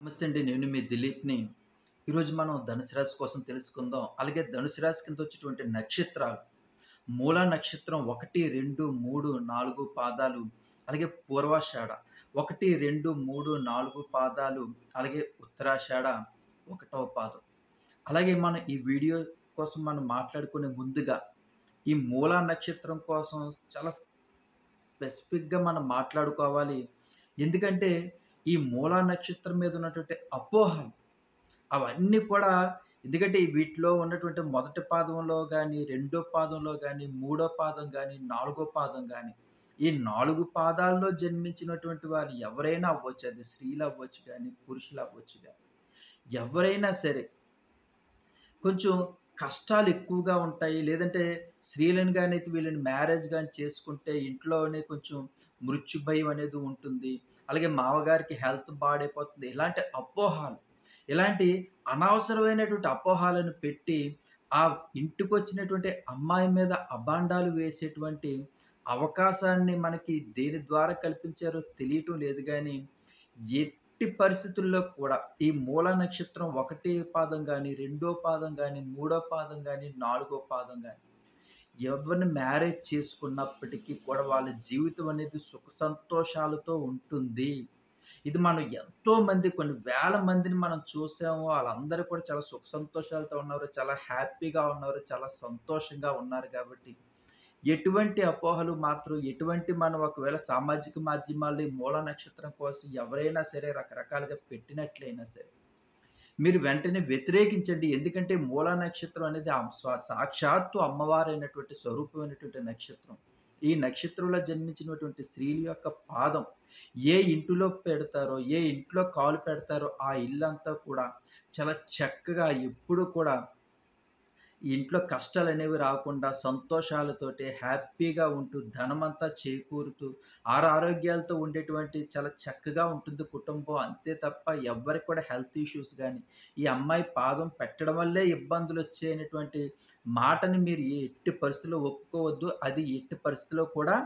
నమస్తే అండి. నేను మీ దిలీప్‌ని. ఈరోజు మనం ధనుసు రాశి కోసం తెలుసుకుందాం. అలాగే ధనుసు రాశి కింద వచ్చేటువంటి నక్షత్రాలు. మూలా నక్షత్రం 1, 2, 3, 4 పాదాలు. అలాగే పూర్వాషాఢ 1, 2, 3, 4 పాదాలు. అలాగే ఉత్తరాషాఢ 1వ పాదం. అలాగే మనం ఈ వీడియో కోసం మనం మాట్లాడుకునే ముందుగా ఈ మూలా నక్షత్రం కోసం చాలా స్పెసిఫిక్‌గా మనం మాట్లాడుకోవాలి. ఎందుకంటే ఈ మూలా నక్షత్రం మీద ఉన్నటువంటి అపోహలు అవన్నీ కూడా ఎందుకంటే వీటిలో ఉన్నటువంటి మొదటి పాదంలో గాని, రెండో పాదంలో గాని, మూడో పాదం గాని, నాలుగో పాదం గాని, ఈ 4 పాదాల్లో జన్మించినటువంటి వారు ఎవరైనా అవ్వచ్చు. అది స్త్రీలవ్వచ్చు గాని, పురుషులవ్వచ్చు గాని. ఎవరైనా సరే కొంచెం కష్టాలు ఎక్కువగా ఉంటాయి. లేదంటే స్త్రీలను గాని, వీళ్ళని మ్యారేజ్ గాని చేసుకుంటే ఇంట్లోనే కొంచెం మృత్యు భయం అనేది ఉంటుంది. అలాగే మామగారికి హెల్త్ పాడైపోతుంది. ఇలాంటి అపోహలు, ఇలాంటి అనవసరమైనటువంటి అపోహలను పెట్టి, ఆ ఇంటికొచ్చినటువంటి అమ్మాయి మీద అబాండాలు వేసేటువంటి అవకాశాన్ని మనకి దేని ద్వారా కల్పించారో తెలియటం లేదు గానీ, ఎట్టి పరిస్థితుల్లో కూడా ఈ మూల నక్షత్రం 1 పాదం గాని, రెండో పాదం గాని, మూడో పాదం గాని, నాలుగో పాదం గాని, ఎవరిని మ్యారేజ్ చేసుకున్నప్పటికీ కూడా వాళ్ళ జీవితం అనేది సుఖ సంతోషాలతో ఉంటుంది. ఇది మనం ఎంతో మంది కొన్ని వేల మందిని మనం చూసాము. ఆళ్ళందరూ కూడా చాలా సుఖ సంతోషాలతో ఉన్నారు. చాలా హ్యాపీగా ఉన్నారు. చాలా సంతోషంగా ఉన్నారు కాబట్టి ఎటువంటి అపోహలు మాత్రం ఎటువంటి మనం ఒకవేళ సామాజిక మాధ్యమాల్లో ఈ మూల నక్షత్రం కోసం ఎవరైనా సరే రకరకాలుగా పెట్టినట్లయినా సరే, మీరు వెంటనే వ్యతిరేకించండి. ఎందుకంటే మూలా నక్షత్రం అనేది సాక్షాత్తు అమ్మవారైనటువంటి స్వరూపమైనటువంటి నక్షత్రం. ఈ నక్షత్రంలో జన్మించినటువంటి స్త్రీల యొక్క పాదం ఏ ఇంటిలో పెడతారో, ఏ ఇంట్లో కాలు పెడతారో ఆ ఇల్లంతా కూడా చాలా చక్కగా ఎప్పుడు కూడా ఈ ఇంట్లో కష్టాలనేవి రాకుండా సంతోషాలతోటి హ్యాపీగా ఉంటూ ధనమంతా చేకూరుతూ ఆరోగ్యాలతో ఉండేటువంటి చాలా చక్కగా ఉంటుంది కుటుంబం. అంతే తప్ప ఎవ్వరికి కూడా హెల్త్ ఇష్యూస్ గానీ, ఈ అమ్మాయి పాదం పెట్టడం వల్లే ఇబ్బందులొచ్చాయనేటువంటి మాటని మీరు ఎట్టి పరిస్థితిలో ఒప్పుకోవద్దు. అది ఎట్టి పరిస్థితిలో కూడా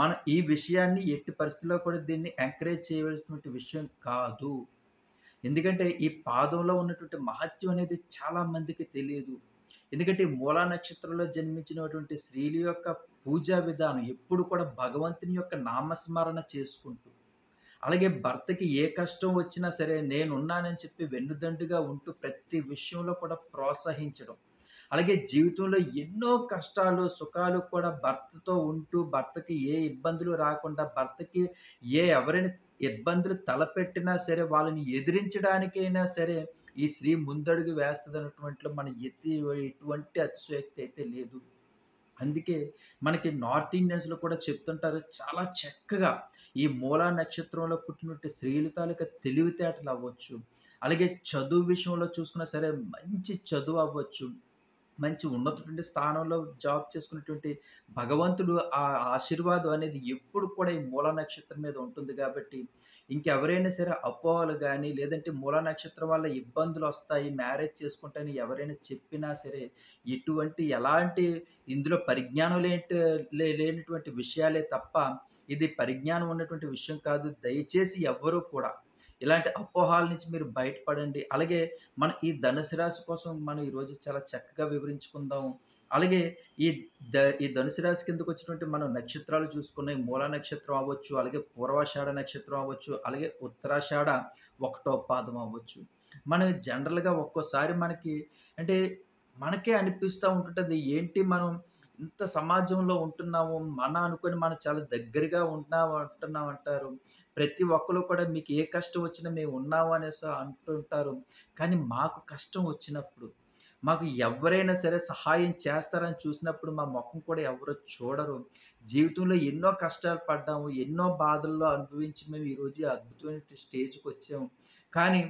మనం ఈ విషయాన్ని ఎట్టి పరిస్థితిలో కూడా దీన్ని ఎంకరేజ్ చేయవలసినటువంటి విషయం కాదు. ఎందుకంటే ఈ పాదంలో ఉన్నటువంటి మహత్యం అనేది చాలా మందికి తెలీదు. ఎందుకంటే ఈ మూలా నక్షత్రంలో జన్మించినటువంటి స్త్రీల యొక్క పూజా విధానం ఎప్పుడు కూడా భగవంతుని యొక్క నామస్మరణ చేసుకుంటూ, అలాగే భర్తకి ఏ కష్టం వచ్చినా సరే నేనున్నానని చెప్పి వెన్నుదండుగా ఉంటూ ప్రతి విషయంలో కూడా ప్రోత్సహించడం. అలాగే జీవితంలో ఎన్నో కష్టాలు, సుఖాలు కూడా భర్తతో ఉంటూ భర్తకి ఏ ఇబ్బందులు రాకుండా భర్తకి ఎవరైనా ఇబ్బందులు తలపెట్టినా సరే వాళ్ళని ఎదిరించడానికైనా సరే ఈ స్త్రీ ముందడుగు వేస్తదన్నటువంటిలో మన ఎటువంటి అతిశయోక్తి అయితే లేదు. అందుకే మనకి నార్త్ ఇండియన్స్‌లో కూడా చెప్తుంటారు చాలా చక్కగా ఈ మూలా నక్షత్రంలో పుట్టినటువంటి స్త్రీల తాలూకా తెలివితేటలవ్వచ్చు, అలాగే చదువు విషయంలో చూసుకున్నా సరే మంచి చదువవ్వచ్చు. మంచి ఉన్నతటువంటి స్థానంలో జాబ్ చేసుకున్నటువంటి భగవంతుడు ఆ ఆశీర్వాదం అనేది ఎప్పుడు కూడా ఈ మూలా నక్షత్రం మీద ఉంటుంది గాబట్టి, ఇంకెవరైనా సరే అపోహలు గాని, లేదంటే మూలా నక్షత్రం వల్ల ఇబ్బందులొస్తాయి, మ్యారేజ్ చేసుకుంటే అని ఎవరైనా చెప్పినా సరే, ఎలాంటి ఇందులో పరిజ్ఞానం లేనటువంటి విషయాలే తప్ప, ఇది పరిజ్ఞానం ఉన్నటువంటి విషయం కాదు. దయచేసి ఎవ్వరూ కూడా ఇలాంటి అపోహల నుంచి మీరు బయటపడండి. అలాగే మన ఈ ధనుసు రాశి కోసం మనం ఈరోజు చాలా చక్కగా వివరించుకుందాం. అలాగే ఈ ఈ ధనుసు రాశి కిందకొచ్చినటువంటి మనం నక్షత్రాలు చూసుకున్నాయి. మూలా నక్షత్రం అవ్వచ్చు, అలాగే పూర్వాషాఢ నక్షత్రం అవ్వచ్చు, అలాగే ఉత్తరాషాఢ 1వ పాదం అవ్వచ్చు. మనం జనరల్‌గా ఒక్కోసారి అంటే మనకే అనిపిస్తా ఉంటుంటది. ఏంటి మనం ఇంత సమాజంలో ఉంటున్నాము. అనుకోని మనం చాలా దగ్గరగా ఉంటున్నామంటారు. ప్రతి ఒక్కళ్ళు కూడా మీకు ఏ కష్టం వచ్చినా మేము ఉన్నాము అనేసి అంటుంటారు. కానీ మాకు కష్టం వచ్చినప్పుడు, మాకు ఎవ్వరైనా సరే సహాయం చేస్తారని చూసినప్పుడు మా మొఖం కూడా ఎవరు చూడరు. జీవితంలో ఎన్నో కష్టాలు పడ్డాము. ఎన్నో బాధల్లో అనుభవించి మేము ఈరోజు ఈ అద్భుతమైన స్టేజ్‌కొచ్చాము. కానీ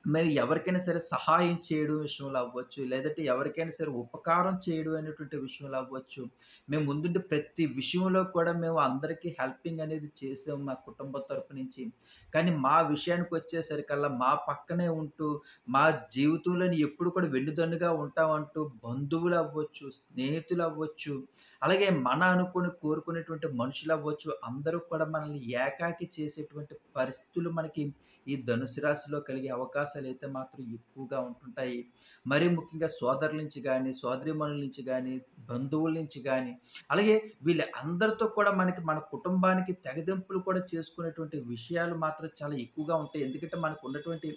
మేము ఎవరికైనా సరే సహాయం చేయడం విషయంలో అవ్వచ్చు, లేదంటే ఎవరికైనా సరే ఉపకారం చేయడం అనేటువంటి విషయంలో అవ్వచ్చు. మేము ముందుండి ప్రతి విషయంలో కూడా మేము అందరికీ హెల్పింగ్ అనేది చేసాము మా కుటుంబం తరపు నుంచి. కానీ మా విషయానికొచ్చేసరికల్లా మా పక్కనే ఉంటూ, మా జీవితంలోని ఎప్పుడు కూడా వెన్నుదన్నుగా ఉంటామంటూ బంధువులవ్వచ్చు, స్నేహితులవ్వచ్చు, అలాగే మన అనుకుని కోరుకునేటువంటి మనుషులవ్వచ్చు, అందరూ కూడా మనల్ని ఏకాకి చేసేటువంటి పరిస్థితులు మనకి ఈ ధనుసు రాశిలో కలిగే అవకాశాలైతే మాత్రం ఎక్కువగా ఉంటుంటాయి. మరీ ముఖ్యంగా సోదరుల నుంచి గాని, సోదరీమణుల నుంచి గాని, బంధువుల నుంచి గాని, అలాగే వీళ్ళ అందరితో కూడా మనకి మన కుటుంబానికి తెగదెంపులు కూడా చేసుకునేటువంటి విషయాలు మాత్రం చాలా ఎక్కువగా ఉంటాయి. ఎందుకంటే మనకున్నటువంటి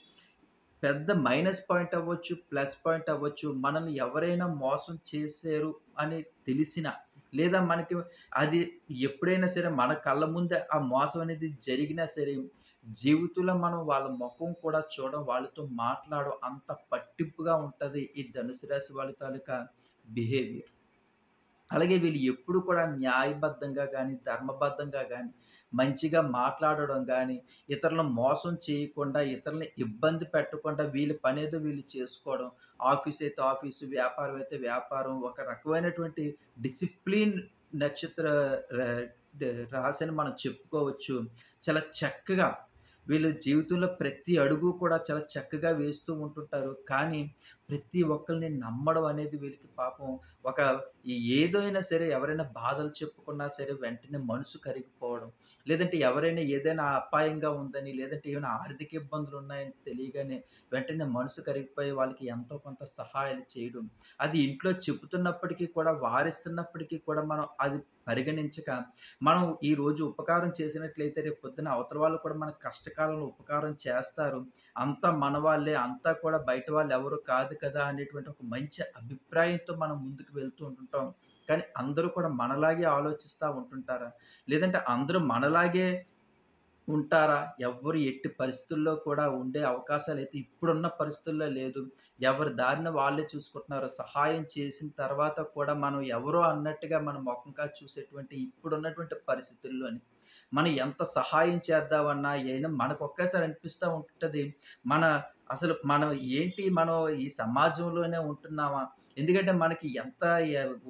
పెద్ద మైనస్ పాయింట్ అవ్వచ్చు, ప్లస్ పాయింట్ అవ్వచ్చు. మనల్ని ఎవరైనా మోసం చేశారు అని తెలిసినా, లేదా మనకి అది ఎప్పుడైనా సరే మన కళ్ళ ముందే ఆ మోసం అనేది జరిగినా సరే, జీవితంలో మనం వాళ్ళ మొఖం కూడా చూడం, వాళ్ళతో మాట్లాడం. అంత పట్టింపుగా ఉంటది ఈ ధనుసు రాశి వాళ్ళ తాలూకా బిహేవియర్. అలాగే వీళ్ళు ఎప్పుడు కూడా న్యాయబద్ధంగా గాని, ధర్మబద్ధంగా గాని, మంచిగా మాట్లాడడం గాని, ఇతరులను మోసం చేయకుండా, ఇతరులని ఇబ్బంది పెట్టకుండా వీళ్ళ పనేదో వీళ్ళు చేసుకోవడం. ఆఫీస్ అయితే ఆఫీసు, వ్యాపారం అయితే వ్యాపారం. ఒక రకమైనటువంటి డిసిప్లిన్ నక్షత్ర ర డ రాశని మనం చెప్పుకోవచ్చు. చాలా చక్కగా వీళ్ళు జీవితంలో ప్రతి అడుగు కూడా చాలా చక్కగా వేస్తూ ఉంటుంటారు. కానీ ప్రతి ఒక్కళ్ళని నమ్మడం అనేది వీళ్ళకి పాపం ఒక ఏదైనా సరే ఎవరైనా బాధలు చెప్పుకున్నా సరే వెంటనే మనసు కరిగిపోవడం. లేదంటే ఎవరైనా ఏదైనా అపాయంగా ఉందని, లేదంటే ఏమైనా ఆర్థిక ఇబ్బందులున్నాయని తెలియగానే వెంటనే మనసు కరిగిపోయి వాళ్ళకి ఎంతో కొంత సహాయాలు చేయడం. అది ఇంట్లో చెబుతున్నప్పటికీ కూడా, వారిస్తున్నప్పటికీ కూడా మనం అది పరిగణించక, మనం ఈరోజు ఉపకారం చేసినట్లయితే రేపు పొద్దున అవతల వాళ్ళు కూడా మనకు కష్టకాలంలో ఉపకారం చేస్తారు. అంతా మన వాళ్ళే, అంతా కూడా బయట వాళ్ళెవరు కాదు కదా! అనేటువంటి ఒక మంచి అభిప్రాయంతో మనం ముందుకు వెళ్తూ ఉంటుంటాం. కానీ అందరూ కూడా మనలాగే ఆలోచిస్తా ఉంటుంటారా? లేదంటే అందరూ మనలాగే ఉంటారా? ఎవ్వరు ఎట్టి పరిస్థితుల్లో కూడా ఉండే అవకాశాలైతే ఇప్పుడున్న పరిస్థితుల్లో లేదు. ఎవరి దారిన వాళ్ళే చూసుకుంటున్నారు. సహాయం చేసిన తర్వాత కూడా మనం ఎవరో అన్నట్టుగా మన మొఖం కాదు చూసేటువంటి ఇప్పుడున్నటువంటి పరిస్థితుల్లోని. మనం ఎంత సహాయం చేద్దామన్నా అయినా మనకు ఒకేసారి అనిపిస్తా ఉంటది. మన మనం ఏంటి మనం ఈ సమాజంలోనే ఉంటున్నామా? ఎందుకంటే మనకి ఎంత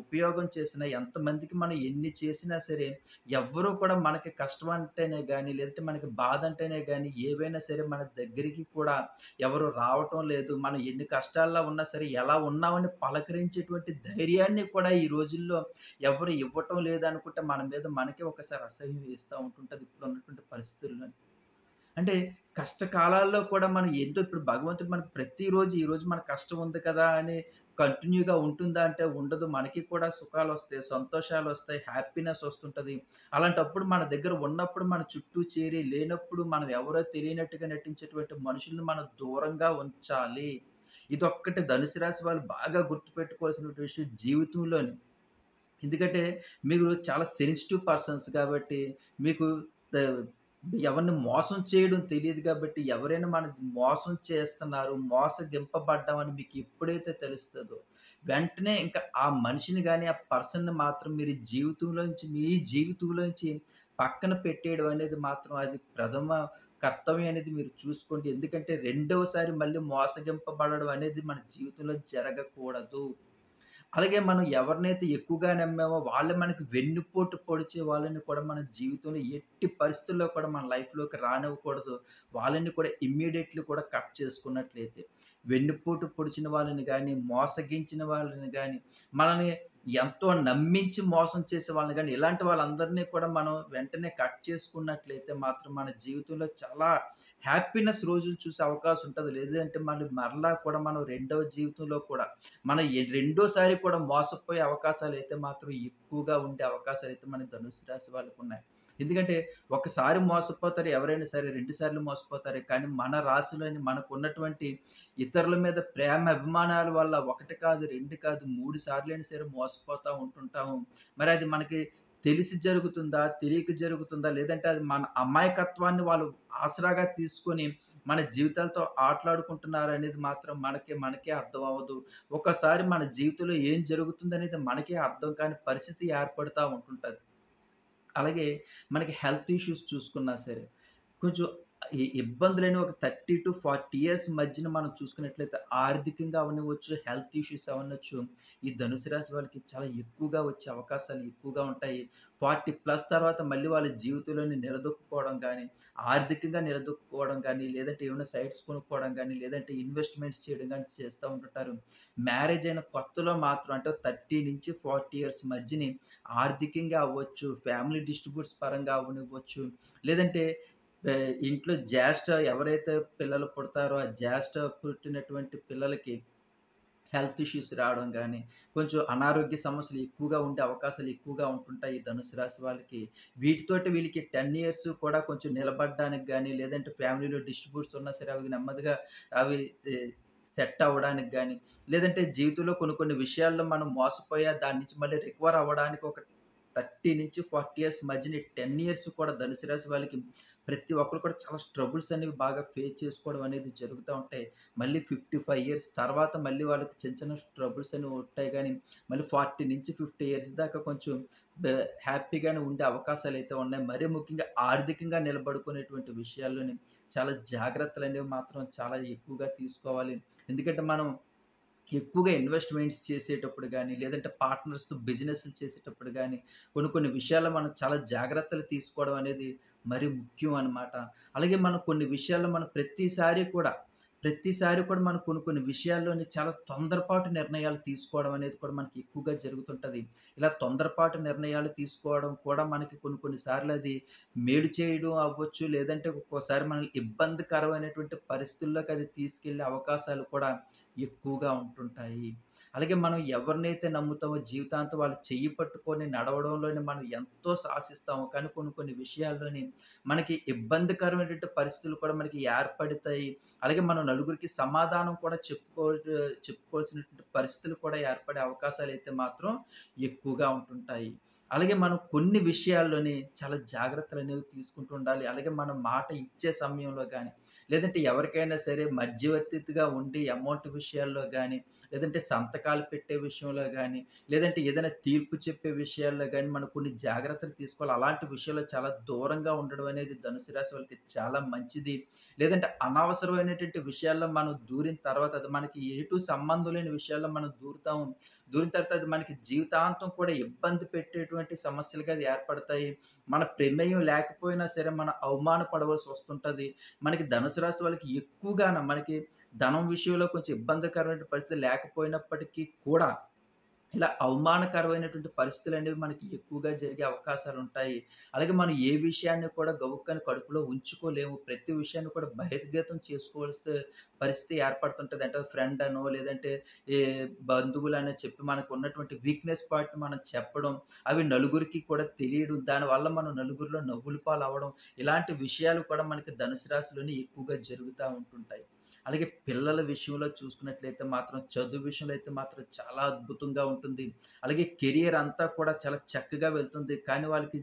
ఉపయోగం చేసినా, ఎంతమందికి మనం ఎన్ని చేసినా సరే ఎవ్వరు కూడా మనకి కష్టం అంటేనే గాని, లేదంటే మనకి బాధ అంటేనే గాని, ఏవైనా సరే మన దగ్గరికి కూడా ఎవరు రావటం లేదు. మనం ఎన్ని కష్టాల్లో ఉన్నా సరే, ఎలా ఉన్నామని పలకరించేటువంటి ధైర్యాన్ని కూడా ఈ రోజుల్లో ఎవరు ఇవ్వటం లేదనుకుంటే, మన మీద మనకే ఒకసారి అసహ్యం వేస్తా ఉంటుంటది ఇప్పుడున్నటువంటి పరిస్థితుల్లో. అంటే కష్టకాలాల్లో కూడా మనం ఏంటో ఇప్పుడు భగవంతుడు మనకు ప్రతిరోజు ఈరోజు మన కష్టం ఉంది కదా! అని కంటిన్యూగా ఉంటుందా అంటే ఉండదు. మనకి కూడా సుఖాలొస్తాయి, సంతోషాలొస్తాయి, హ్యాపీనెస్ వస్తుంటది. అలాంటప్పుడు మన దగ్గర ఉన్నప్పుడు మన చుట్టూ చేరి, లేనప్పుడు మనం ఎవరో తెలియనట్టుగా నటించేటువంటి మనుషుల్ని మనం దూరంగా ఉంచాలి. ఇదొక్కటి ధనుసు రాశి వాళ్ళు బాగా గుర్తుపెట్టుకోవాల్సినటువంటి విషయం జీవితంలోని. ఎందుకంటే మీరు చాలా సెన్సిటివ్ పర్సన్స్ కాబట్టి మీకు త ఎవరిని మోసం చేయడం తెలీదు కాబట్టి ఎవరైనా మనకి మోసం చేస్తున్నారు, మోసగింపబడ్డామని మీకు ఎప్పుడైతే తెలుస్తదో, వెంటనే ఇంకా ఆ మనిషిని గాని, ఆ పర్సన్‌ని మాత్రం మీరు జీవితంలోంచి మీ జీవితంలోంచి పక్కన పెట్టేయడం అనేది మాత్రం అది ప్రథమ కర్తవ్యం అనేది మీరు చూసుకోండి. ఎందుకంటే రెండవసారి మళ్ళీ మోసగింపబడడం అనేది మన జీవితంలో జరగకూడదు. అలాగే మనం ఎవరినైతే ఎక్కువగా నమ్మామో వాళ్ళే మనకి వెన్నుపోటు పొడిచే వాళ్ళని కూడా మన జీవితంలో ఎట్టి పరిస్థితుల్లో కూడా మన లైఫ్‌లోకి రానివ్వకూడదు. వాళ్ళని కూడా ఇమ్మీడియేట్‌లీ కూడా కట్ చేసుకున్నట్లయితే. వెన్నుపోటు పొడిచిన వాళ్ళని గాని, మోసగించిన వాళ్ళని గాని, మనల్ని ఎంతో నమ్మించి మోసం చేసే వాళ్ళని గాని, ఇలాంటి వాళ్ళందరినీ కూడా మనం వెంటనే కట్ చేసుకున్నట్లయితే మాత్రం మన జీవితంలో చాలా హ్యాపీనెస్ రోజులు చూసే అవకాశం ఉంటది. లేదంటే మరలా కూడా మనం రెండవ జీవితంలో కూడా మన రెండోసారి కూడా మోసపోయే అవకాశాలైతే మాత్రం ఎక్కువగా ఉండే అవకాశాలైతే మన ధనుసు రాశి వాళ్ళకున్నాయి. ఎందుకంటే ఒకసారి మోసపోతారు ఎవరైనా సరే, 2 సార్లు మోసపోతారు. కానీ మన రాశిలోని మనకున్నటువంటి ఇతరుల మీద ప్రేమ అభిమానాల వల్ల 1 కాదు, 2 కాదు, 3 సార్లైనా సరే మోసపోతా ఉంటుంటాము. మరి అది మనకి తెలిసి జరుగుతుందా? తెలియక జరుగుతుందా? లేదంటే అది మన అమాయకత్వాన్ని వాళ్ళు ఆసరాగా తీసుకొని మన జీవితాలతో ఆటలాడుకుంటున్నారనేది మాత్రం మనకే అర్థం అవ్వదు. ఒక్కసారి మన జీవితంలో ఏం జరుగుతుందనేది మనకే అర్థం కాని పరిస్థితి ఏర్పడతా ఉంటుంటది. అలాగే మనకి హెల్త్ ఇష్యూస్ చూసుకున్నా సరే, కొంచెం ఇబ్బందులనేవి ఒక 30-40 ఇయర్స్ మధ్యన మనం చూసుకున్నట్లయితే ఆర్థికంగా అవ్వనివ్వచ్చు, హెల్త్ ఇష్యూస్ అవ్వనొచ్చు. ఈ ధనుసు రాశి వాళ్ళకి చాలా ఎక్కువగా వచ్చే అవకాశాలు ఎక్కువగా ఉంటాయి. 40 ప్లస్ తర్వాత మళ్ళీ వాళ్ళ జీవితంలోని నిలదొక్కుకోవడం గానీ, ఆర్థికంగా నిలదొక్కుకోవడం గానీ, లేదంటే ఏమైనా సైట్స్ కొనుక్కోవడం గానీ, లేదంటే ఇన్వెస్ట్‌మెంట్స్ చేయడం గానీ చేస్తా ఉంటుంటారు. మ్యారేజ్ అయిన కొత్తలో మాత్రం అంటే 30-40 ఇయర్స్ మధ్యని ఆర్థికంగా అవ్వచ్చు, ఫ్యామిలీ డిస్ట్రిబ్యూట్స్ పరంగా అవ్వనివ్వచ్చు, లేదంటే ఇంట్లో జ్యేష్ఠ ఎవరైతే పిల్లలు పుడతారో, ఆ జ్యేష్ఠ పుట్టినటువంటి పిల్లలకి హెల్త్ ఇష్యూస్ రావడం గానీ, కొంచెం అనారోగ్య సమస్యలు ఎక్కువగా ఉండే అవకాశాలు ఎక్కువగా ఉంటుంటాయి ఈ ధనుసు రాశి వాళ్ళకి. వీటితోటి వీళ్ళకి 10 ఇయర్స్ కూడా కొంచెం నిలబడడానికి గానీ, లేదంటే ఫ్యామిలీలో డిస్ట్రిబ్యూట్స్ ఉన్నా సరే అవి నెమ్మదిగా అవి ఎ సెట్ అవ్వడానికి గానీ, లేదంటే జీవితంలో కొన్ని కొన్ని విషయాల్లో మనం మోసపోయా దాని నుంచి మళ్ళీ రికవర్ అవ్వడానికి ఒక 30-40 ఇయర్స్ మధ్యన 10 ఇయర్స్ కూడా ధనుసు రాశి వాళ్ళకి ప్రతి ఒక్కరు కూడా చాలా స్ట్రగుల్స్ అనేవి బాగా ఫేస్ చేసుకోవడం అనేది జరుగుతా ఉంటాయి. మళ్ళీ 55 ఇయర్స్ తర్వాత మళ్ళీ వాళ్ళకి చిన్న చిన్న ట్రబుల్స్ అనేవి ఉంటాయి గానీ, మళ్ళీ 40-50 ఇయర్స్ దాకా కొంచెం బె హ్యాపీగానే ఉండే అవకాశాలైతే ఉన్నాయి. మరీ ముఖ్యంగా ఆర్థికంగా నిలబడుకునేటువంటి విషయాల్లోని చాలా జాగ్రత్తలనేవి మాత్రం చాలా ఎక్కువగా తీసుకోవాలి. ఎందుకంటే మనం ఎక్కువగా ఇన్వెస్ట్‌మెంట్స్ చేసేటప్పుడు గానీ, లేదంటే పార్ట్నర్స్‌తో బిజినెస్‌లు చేసేటప్పుడు గానీ, కొన్ని కొన్ని విషయాల్లో మనం చాలా జాగ్రత్తలు తీసుకోవడం అనేది మరీ ముఖ్యం అనమాట. అలాగే మనం కొన్ని విషయాల్లో మనం ప్రతిసారి కూడా మనం కొన్ని కొన్ని విషయాల్లోని చాలా తొందరపాటు నిర్ణయాలు తీసుకోవడం అనేది కూడా మనకి ఎక్కువగా జరుగుతుంటది. ఇలా తొందరపాటు నిర్ణయాలు తీసుకోవడం కూడా మనకి కొన్ని కొన్ని సార్లు అది మేలు చేయడం అవ్వచ్చు, లేదంటే ఒక్కోసారి మనల్ని ఇబ్బందికరమైనటువంటి పరిస్థితుల్లోకి అది తీసుకెళ్ళే అవకాశాలు కూడా ఎక్కువగా ఉంటుంటాయి. అలాగే మనం ఎవరినైతే నమ్ముతామో జీవితాంతం వాళ్ళు చెయ్యి పట్టుకొని నడవడంలోనే మనం ఎంతో సాధిస్తాము. కానీ కొన్ని కొన్ని విషయాల్లోని మనకి ఇబ్బందికరమైనటువంటి పరిస్థితులు కూడా మనకి ఏర్పడతాయి. అలాగే మనం నలుగురికి సమాధానం కూడా చెప్పుకోవాల్సినటువంటి పరిస్థితులు కూడా ఏర్పడే అవకాశాలైతే మాత్రం ఎక్కువగా ఉంటుంటాయి. అలాగే మనం కొన్ని విషయాల్లోని చాలా జాగ్రత్తలనేవి తీసుకుంటూ ఉండాలి. అలాగే మనం మాట ఇచ్చే సమయంలో గాని, లేదంటే ఎవరికైనా సరే మధ్యవర్తిగా ఉండి అమౌంట్ విషయాల్లో గాని, లేదంటే సంతకాలు పెట్టే విషయంలో గాని, లేదంటే ఏదైనా తీర్పు చెప్పే విషయాల్లో గాని మనం కొన్ని జాగ్రత్తలు తీసుకోవాలి. అలాంటి విషయాల్లో చాలా దూరంగా ఉండడం అనేది ధనుసు రాశి వాళ్ళకి చాలా మంచిది. లేదంటే అనవసరమైనటువంటి విషయాల్లో మనం దూరిన తర్వాత అది మనకి ఎటు సంబంధం లేని విషయాల్లో మనం దూరుతాము. దూరిన తర్వాత అది మనకి జీవితాంతం కూడా ఇబ్బంది పెట్టేటువంటి సమస్యలుగా అది ఏర్పడతాయి. మన ప్రమేయం లేకపోయినా సరే మనం అవమాన పడవలసి వస్తుంటది. మనకి ధనుసు రాశి వాళ్ళకి ఎక్కువగాన మనకి ధనం విషయంలో కొంచెం ఇబ్బందికరమైన పరిస్థితి లేకపోయినప్పటికీ కూడా ఇలా అవమానకరమైనటువంటి పరిస్థితులనేవి మనకి ఎక్కువగా జరిగే అవకాశాలుంటాయి. అలాగే మనం ఏ విషయాన్ని కూడా గబుక్కని కడుపులో ఉంచుకోలేము. ప్రతి విషయాన్ని కూడా బహిర్గతం చేసుకోవాల్సిన పరిస్థితి ఏర్పడుతుంటది. అంటే ఫ్రెండ్ అనో, లేదంటే ఏ బంధువులనో చెప్పి మనకున్నటువంటి వీక్‌నెస్ పార్ట్‌ని మనం చెప్పడం, అవి నలుగురికి కూడా తెలియడం, దానివల్ల మనం నలుగురిలో నవ్వుల పాలవ్వడం, ఇలాంటి విషయాలు కూడా మనకి ధనుసు రాశిలోని ఎక్కువగా జరుగుతా ఉంటుంటాయి. అలాగే పిల్లల విషయంలో చూసుకున్నట్లయితే మాత్రం చదువు విషయంలో అయితే మాత్రం చాలా అద్భుతంగా ఉంటుంది. అలాగే కెరియర్ అంతా కూడా చాలా చక్కగా వెళ్తుంది. కానీ వాళ్ళకి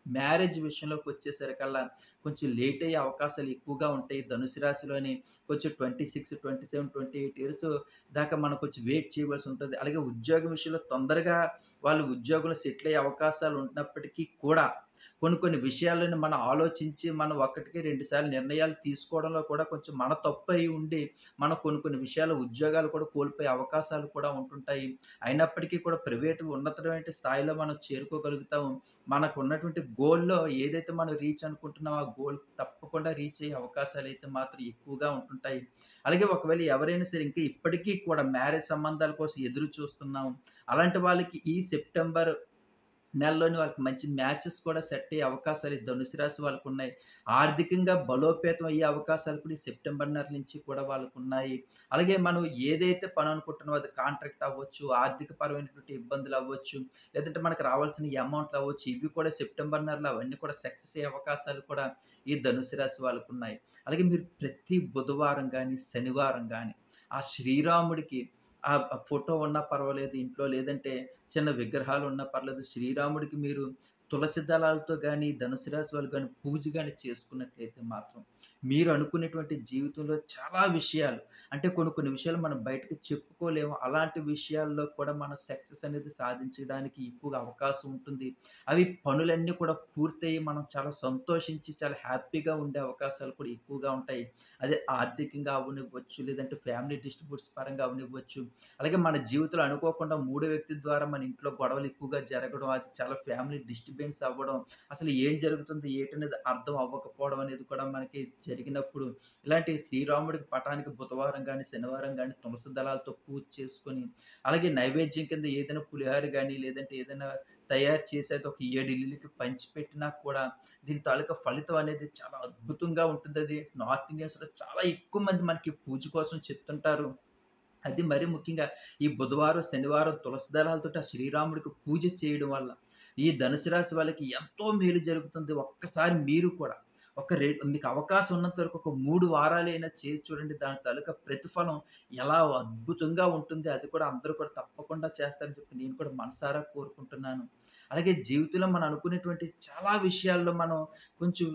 మ్యారేజ్ విషయంలోకొచ్చేసరికల్లా కొంచెం లేట్ అయ్యే అవకాశాలు ఎక్కువగా ఉంటాయి. ధనుసు రాశిలోని కొంచెం 26, 27, 28 ఇయర్స్ దాకా మనం కొంచెం వెయిట్ చేయవలసి ఉంటది. అలాగే ఉద్యోగం విషయంలో తొందరగా వాళ్ళు ఉద్యోగంలో సెటిల్ అయ్యే అవకాశాలు ఉన్నప్పటికీ కూడా కొన్ని కొన్ని విషయాలను మనం ఆలోచించి మనం ఒకటికి 2 సార్లు నిర్ణయాలు తీసుకోవడంలో కూడా కొంచెం మన తప్పయి ఉండి, మనం కొన్ని కొన్ని విషయాలు ఉద్యోగాలు కూడా కోల్పోయే అవకాశాలు కూడా ఉంటుంటాయి. అయినప్పటికీ కూడా ప్రైవేట్ ఉన్నతమైన స్థాయిలో మనం చేరుకోగలుగుతాము. మనకున్నటువంటి గోల్‌లో ఏదైతే మనం రీచ్ అనుకుంటున్నామో, ఆ గోల్ తప్పకుండా రీచ్ అయ్యే అవకాశాలైతే మాత్రం ఎక్కువగా ఉంటుంటాయి. అలాగే ఒకవేళ ఎవరైనా సరే ఇంకా ఇప్పటికీ కూడా మ్యారేజ్ సంబంధాల కోసం ఎదురు చూస్తున్నాం. అలాంటి వాళ్ళకి ఈ సెప్టెంబర్ నెలలోనే వాళ్ళకి మంచి మ్యాచెస్ కూడా సెట్ అయ్యే అవకాశాలు ఈ ధనుసు రాశి వాళ్ళకున్నాయి. ఆర్థికంగా బలోపేతం అయ్యే అవకాశాలు కూడా ఈ సెప్టెంబర్ నెల నుంచి కూడా వాళ్ళకున్నాయి. అలాగే మనం ఏదైతే పని అనుకుంటున్నామో అది కాంట్రాక్ట్ అవ్వచ్చు, ఆర్థిక పరమైనటువంటి ఇబ్బందులు అవ్వచ్చు, లేదంటే మనకు రావాల్సిన అమౌంట్లు అవ్వచ్చు, ఇవి కూడా సెప్టెంబర్ నెలలో అవన్నీ కూడా సక్సెస్ అయ్యే అవకాశాలు కూడా ఈ ధనుసు రాశి వాళ్ళకున్నాయి. అలాగే మీరు ప్రతి బుధవారం గాని, శనివారం గాని ఆ శ్రీరాముడికి ఆ ఫోటో ఉన్నా పర్వాలేదు ఇంట్లో, లేదంటే చిన్న విగ్రహాలు ఉన్నా పర్లేదు. శ్రీరాముడికి మీరు తులసి దళాలతో గాని, ధనుసు రాశి వాళ్ళు గాని పూజ గాని చేసుకున్నట్లయితే మాత్రం మీరు అనుకునేటువంటి జీవితంలో చాలా విషయాలు అంటే కొన్ని కొన్ని విషయాలు మనం బయటకి చెప్పుకోలేము. అలాంటి విషయాల్లో కూడా మనం సక్సెస్ అనేది సాధించడానికి ఎక్కువగా అవకాశం ఉంటుంది. అవి పనులన్నీ కూడా పూర్తయ్యి మనం చాలా సంతోషించి చాలా హ్యాపీగా ఉండే అవకాశాలు కూడా ఎక్కువగా ఉంటాయి. అదే ఆర్థికంగా అవ్వనివ్వచ్చు, లేదంటే ఫ్యామిలీ డిస్ట్రిబ్యూట్స్ పరంగా అవ్వనివ్వచ్చు. అలాగే మన జీవితంలో అనుకోకుండా మూడో వ్యక్తి ద్వారా మన ఇంట్లో గొడవలు ఎక్కువగా జరగడం, అది చాలా ఫ్యామిలీ డిస్టర్బెన్స్ అవ్వడం, అసలు ఏం జరుగుతుంది ఏటనేది అర్థం అవ్వకపోవడం అనేది కూడా మనకి జరిగినప్పుడు, ఇలాంటి శ్రీరాముడికి పటానికి బుధవారం గాని, శనివారం గాని తులసి దళాలతో పూజ చేసుకొని, అలాగే నైవేద్యం కింద ఏదైనా పులిహోర గాని, లేదంటే ఏదైనా తయారు చేసేది ఒక 7 ఇల్లులకి పంచిపెట్టినా కూడా దీని తాలూకా ఫలితం అనేది చాలా అద్భుతంగా ఉంటుందది. నార్త్ ఇండియన్స్‌లో చాలా ఎక్కువ మంది మనకి పూజ కోసం చెప్తుంటారు. అది మరీ ముఖ్యంగా ఈ బుధవారం, శనివారం తులసి దళాలతోటి ఆ శ్రీరాముడికి పూజ చేయడం వల్ల, ఈ ధనుసు రాశి వాళ్ళకి ఎంతో మేలు జరుగుతుంది. ఒక్కసారి మీరు కూడా మీకు అవకాశం ఉన్నంత వరకు ఒక 3 వారాలైనా చేసి చూడండి. దాని తాలూకా ప్రతిఫలం ఎలా అద్భుతంగా ఉంటుంది. అది కూడా అందరూ కూడా తప్పకుండా చేస్తారని చెప్పి నేను కూడా మనసారా కోరుకుంటున్నాను. అలాగే జీవితంలో మనం అనుకునేటువంటి చాలా విషయాల్లో మనం కొంచెం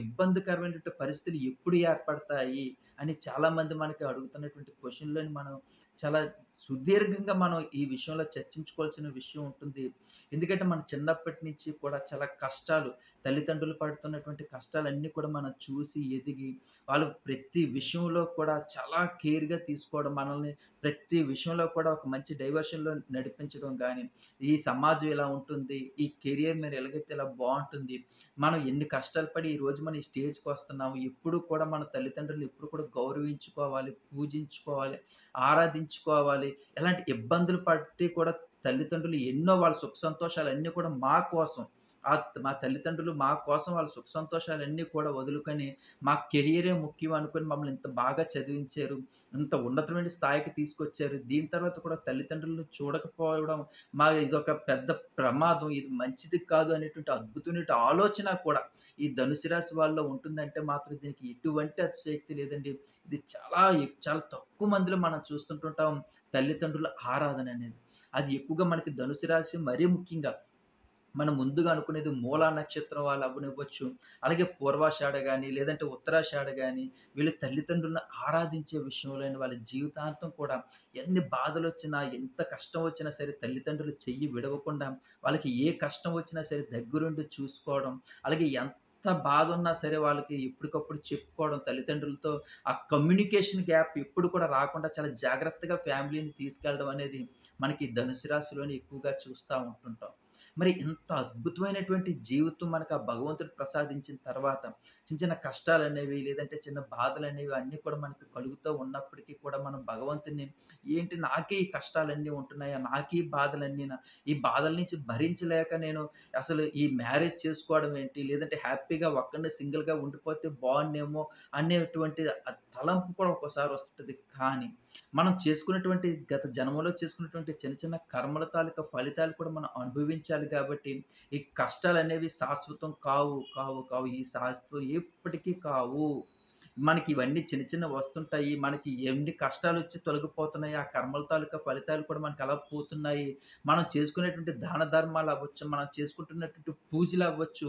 ఇబ్బందికరమైనటువంటి పరిస్థితులు ఎప్పుడు ఏర్పడతాయి అని చాలామంది మనకి అడుగుతున్నటువంటి క్వెషన్‌లని మనం చాలా సుదీర్ఘంగా మనం ఈ విషయంలో చర్చించుకోవాల్సిన విషయం ఉంటుంది. ఎందుకంటే మన చిన్నప్పటి నుంచి కూడా చాలా కష్టాలు, తల్లిదండ్రులు పడుతున్నటువంటి కష్టాలన్నీ కూడా మనం చూసి ఎదిగి, వాళ్ళు ప్రతి విషయంలో కూడా చాలా కేర్‌గా తీసుకోవడం, మనల్ని ప్రతి విషయంలో కూడా ఒక మంచి డైవర్షన్‌లో నడిపించడం గానీ, ఈ సమాజం ఇలా ఉంటుంది, ఈ కెరియర్ మీరు ఎలాగైతే ఇలా బావుంటుంది. మనం ఎన్ని కష్టాలు పడి ఈరోజు మనం ఈ స్టేజ్‌కొస్తున్నాము. ఎప్పుడు కూడా మన తల్లిదండ్రులను ఎప్పుడు కూడా గౌరవించుకోవాలి, పూజించుకోవాలి, ఆరాధించుకోవాలి. ఎలాంటి ఇబ్బందులు పట్టి కూడా తల్లిదండ్రులు ఎన్నో వాళ్ళ సుఖ సంతోషాలన్నీ కూడా మా కోసం మా తల్లిదండ్రులు మా కోసం వాళ్ళ సుఖ సంతోషాలన్నీ కూడా వదులుకొని, మా కెరియరే ముఖ్యం అనుకుని మమ్మల్ని ఇంత బాగా చదివించారు. ఇంత ఉన్నతమైన స్థాయికి తీసుకొచ్చారు. దీని తర్వాత కూడా తల్లిదండ్రులను చూడకపోవడం ఇదొక పెద్ద ప్రమాదం. ఇది మంచిది కాదు అనేటువంటి అద్భుతమైన ఆలోచన కూడా ఈ ధనుసు రాశి వాళ్ళలో ఉంటుందంటే మాత్రం దీనికి ఎటువంటి అతిశయోక్తి లేదండి. ఇది చాలా తక్కువ మందిలో మనం చూస్తుంటుంటాం తల్లిదండ్రుల ఆరాధన అనేది. అది ఎక్కువగా మనకి ధనుసు రాశి మరీ ముఖ్యంగా మనం ముందుగా అనుకునేది మూలా నక్షత్రం వాళ్ళు అవ్వనివ్వచ్చు. అలాగే పూర్వాషాఢ గాని, లేదంటే ఉత్తరాషాఢ గాని, వీళ్ళు తల్లిదండ్రులను ఆరాధించే విషయంలోని వాళ్ళ జీవితాంతం కూడా ఎన్ని బాధలొచ్చినా, ఎంత కష్టం వచ్చినా సరే తల్లిదండ్రులు చెయ్యి విడవకుండా, వాళ్ళకి ఏ కష్టం వచ్చినా సరే దగ్గరుండి చూసుకోవడం, అలాగే ఎంత బాధున్నా సరే వాళ్ళకి ఎప్పటికప్పుడు చెప్పుకోవడం, తల్లిదండ్రులతో ఆ కమ్యూనికేషన్ గ్యాప్ ఎప్పుడు కూడా రాకుండా చాలా జాగ్రత్తగా ఫ్యామిలీని తీసుకెళ్ళడం అనేది మనకి ధనుసు రాశిలోని ఎక్కువగా చూస్తా ఉంటుంటాం. మరి ఇంత అద్భుతమైనటువంటి జీవితం మనకు ఆ భగవంతుడు ప్రసాదించిన తర్వాత, చిన్న చిన్న కష్టాలనేవి, లేదంటే చిన్న బాధలనేవి అన్నీ కూడా మనకు కలుగుతూ ఉన్నప్పటికీ కూడా మనం భగవంతుడిని ఏంటి నాకే ఈ కష్టాలన్నీ ఉంటున్నాయా? నాకే ఈ బాధలన్నీనా? ఈ బాధల నుంచి భరించలేక నేను అసలు ఈ మ్యారేజ్ చేసుకోవడం ఏంటి? లేదంటే హ్యాపీగా ఒక్కడినే సింగిల్‌గా ఉండిపోతే బావున్నేమో అనేటువంటి తలంపు కూడా ఒక్కోసారి వస్తుంటది. కానీ మనం చేసుకున్నటువంటి గత జన్మలో చేసుకున్నటువంటి చిన్న చిన్న కర్మల తాలూకా ఫలితాలు కూడా మనం అనుభవించాలి కాబట్టి, ఈ కష్టాలనేవి శాశ్వతం కావు. ఈ శాశ్వతం ఎప్పటికీ కావు. మనకి ఇవన్నీ చిన్న చిన్నవి వస్తుంటాయి. మనకి ఎన్ని కష్టాలొచ్చి తొలగిపోతున్నాయి. ఆ కర్మల తాలూకా ఫలితాలు కూడా మనకు అలా పోతున్నాయి. మనం చేసుకునేటువంటి దాన ధర్మాలవ్వచ్చు, మనం చేసుకుంటున్నటువంటి పూజలవ్వచ్చు.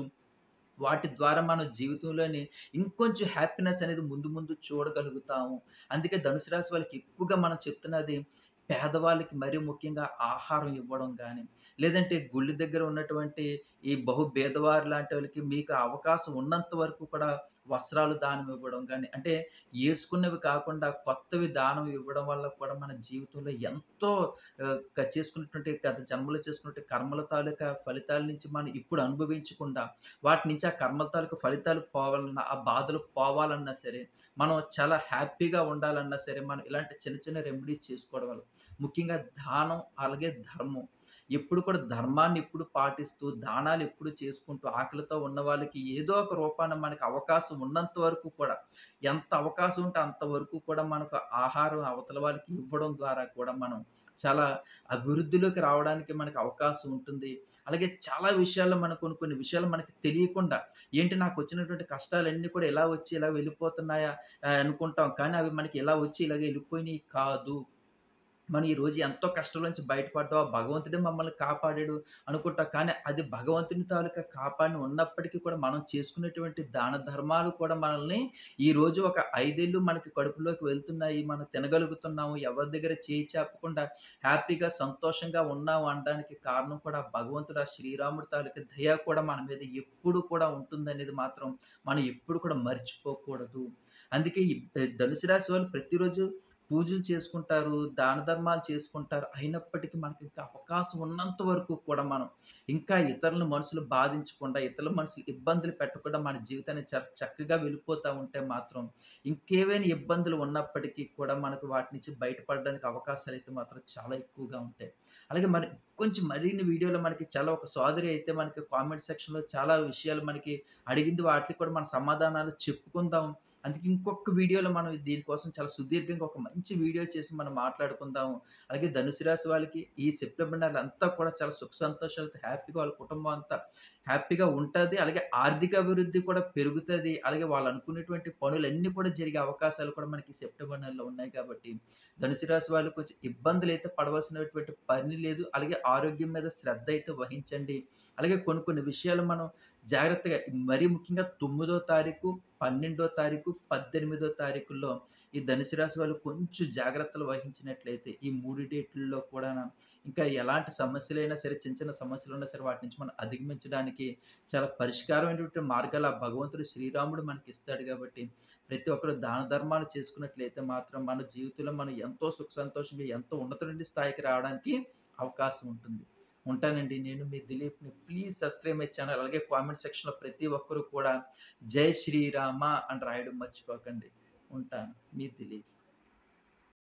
వాటి ద్వారా మన జీవితంలోని ఇంకొంచెం హ్యాపీనెస్ అనేది ముందు ముందు చూడగలుగుతాము. అందుకే ధనుసు రాశి వాళ్ళకి ఎక్కువగా మనం చెప్తున్నది పేదవాళ్ళకి మరీ ముఖ్యంగా ఆహారం ఇవ్వడం గాని, లేదంటే గుళ్ళ దగ్గర ఉన్నటువంటి ఈ బహు బీదవారు లాంటోళ్ళకి మీకు అవకాశం ఉన్నంత వరకు కూడా వస్త్రాలు దానం ఇవ్వడం గాని, అంటే యేసుకున్నవి కాకుండా కొత్తవి దానం ఇవ్వడం వల్ల కూడా మన జీవితంలో ఎంతో చేసుకున్నటువంటి గత జన్మలో చేసుకున్నటువంటి కర్మల తాలూకా ఫలితాల నుంచి మనం ఇప్పుడు అనుభవించకుండా వాటి నుంచి ఆ కర్మల తాలూకు ఫలితాలు పోవాలన్నా, ఆ బాధలు పోవాలన్నా సరే, మనం చాలా హ్యాపీగా ఉండాలన్నా సరే, మనం ఇలాంటి చిన్న చిన్న రెమెడీస్ చేసుకోవడం వల్ల. ముఖ్యంగా దానం, అలాగే ధర్మం. ఎప్పుడు కూడా ధర్మాన్ని ఎప్పుడు పాటిస్తూ, దానాలు ఎప్పుడు చేసుకుంటూ, ఆకలితో ఉన్న వాళ్ళకి ఏదో ఒక రూపాన మనకు అవకాశం ఉన్నంత వరకు కూడా, ఎంత అవకాశం ఉంటే అంతవరకు కూడా మనకు ఆహారం అవతల వాళ్ళకి ఇవ్వడం ద్వారా కూడా మనం చాలా అభివృద్ధిలోకి రావడానికి మనకు అవకాశం ఉంటుంది. అలాగే చాలా విషయాల్లో మనకు కొన్ని కొన్ని విషయాలు మనకి తెలియకుండా ఏంటి నాకొచ్చినటువంటి కష్టాలన్నీ కూడా ఇలా వచ్చి ఇలా వెళ్ళిపోతున్నాయా అనుకుంటాం. కానీ అవి మనకి ఇలా వచ్చి ఇలాగ వెళ్ళిపోయినయి కాదు. మనం ఈరోజు ఎంతో కష్టం నుంచి బయటపడ్డాం. ఆ భగవంతుడే మమ్మల్ని కాపాడాడు అనుకుంటాం. కానీ అది భగవంతుని తాలూకా కాపాడిన ఉన్నప్పటికీ కూడా మనం చేసుకునేటువంటి దాన ధర్మాలు కూడా మనల్ని ఈరోజు ఒక 5 ఏళ్ళు మనకి కడుపులోకి వెళ్తున్నాయి. మనం తినగలుగుతున్నాము. ఎవరి దగ్గర చేయి చాపకుండా హ్యాపీగా, సంతోషంగా ఉన్నాము అనడానికి కారణం కూడా ఆ భగవంతుడు, ఆ శ్రీరాముడి తాలూకా దయ కూడా మన మీద ఎప్పుడు కూడా ఉంటుందనేది మాత్రం మనం ఎప్పుడు కూడా మర్చిపోకూడదు. అందుకే ఈ ధనుసు రాశి వాళ్ళు ప్రతిరోజు పూజలు చేసుకుంటారు, దాన ధర్మాలు చేసుకుంటారు. అయినప్పటికీ మనకి ఇంకా అవకాశం ఉన్నంత వరకు కూడా మనం ఇంకా ఇతరుల మనసులు బాధించకుండా, ఇతరుల మనసులు ఇబ్బందులు పెట్టకుండా మన జీవితాన్ని చాలా చక్కగా వెళ్ళిపోతా ఉంటే మాత్రం ఇంకేవైనా ఇబ్బందులు ఉన్నప్పటికీ కూడా మనకు వాటి నుంచి బయటపడడానికి అవకాశాలైతే మాత్రం చాలా ఎక్కువగా ఉంటాయి. అలాగే మరి కొంచెం మరిన్ని వీడియోలో మనకి చాలా ఒక సోదరి అయితే మనకి కామెంట్ సెక్షన్‌లో చాలా విషయాలు మనకి అడిగింది. వాటికి కూడా మన సమాధానాలు చెప్పుకుందాం. అందుకే ఇంకొక వీడియోలో మనం దీనికోసం చాలా సుదీర్ఘంగా ఒక మంచి వీడియో చేసి మనం మాట్లాడుకుందాము. అలాగే ధనుసు రాశి వాళ్ళకి ఈ సెప్టెంబర్ నెల అంతా కూడా చాలా సుఖ సంతోషాలతో హ్యాపీగా వాళ్ళ కుటుంబం అంతా హ్యాపీగా ఉంటది. అలాగే ఆర్థిక అభివృద్ధి కూడా పెరుగుతది. అలాగే వాళ్ళు అనుకున్నటువంటి పనులన్నీ కూడా జరిగే అవకాశాలు కూడా మనకి సెప్టెంబర్ నెలలో ఉన్నాయి కాబట్టి ధనుసు రాశి వాళ్ళు కొంచెం ఇబ్బందులైతే పడవలసినటువంటి పని లేదు. అలాగే ఆరోగ్యం మీద శ్రద్ధ అయితే వహించండి. అలాగే కొన్ని కొన్ని విషయాలు మనం జాగ్రత్తగా మరీ ముఖ్యంగా 9దో తారీఖు, 12దో తారీఖు, 18దో తారీఖుల్లో ఈ ధనుసు రాశి వాళ్ళు కొంచెం జాగ్రత్తలు వహించినట్లయితే ఈ 3 డేట్లలో కూడాను ఇంకా ఎలాంటి సమస్యలైనా సరే, చిన్న చిన్న సమస్యలున్నా సరే వాటి నుంచి మనం అధిగమించడానికి చాలా పరిష్కారమైనటువంటి మార్గాలు ఆ భగవంతుడు శ్రీరాముడు మనకిస్తాడు కాబట్టి ప్రతి ఒక్కరు దాన ధర్మాలు చేసుకున్నట్లయితే మాత్రం మన జీవితంలో మనం ఎంతో సుఖ సంతోషంగా ఎంతో ఉన్నతమైన స్థాయికి రావడానికి అవకాశం ఉంటుంది. ఉంటానండి. నేను మీ దిలీప్‌ని. Please subscribe my channel. అలాగే కామెంట్ సెక్షన్‌లో ప్రతి ఒక్కరు కూడా జై శ్రీరామ అని రాయడం మర్చిపోకండి. ఉంటాను. మీ దిలీప్.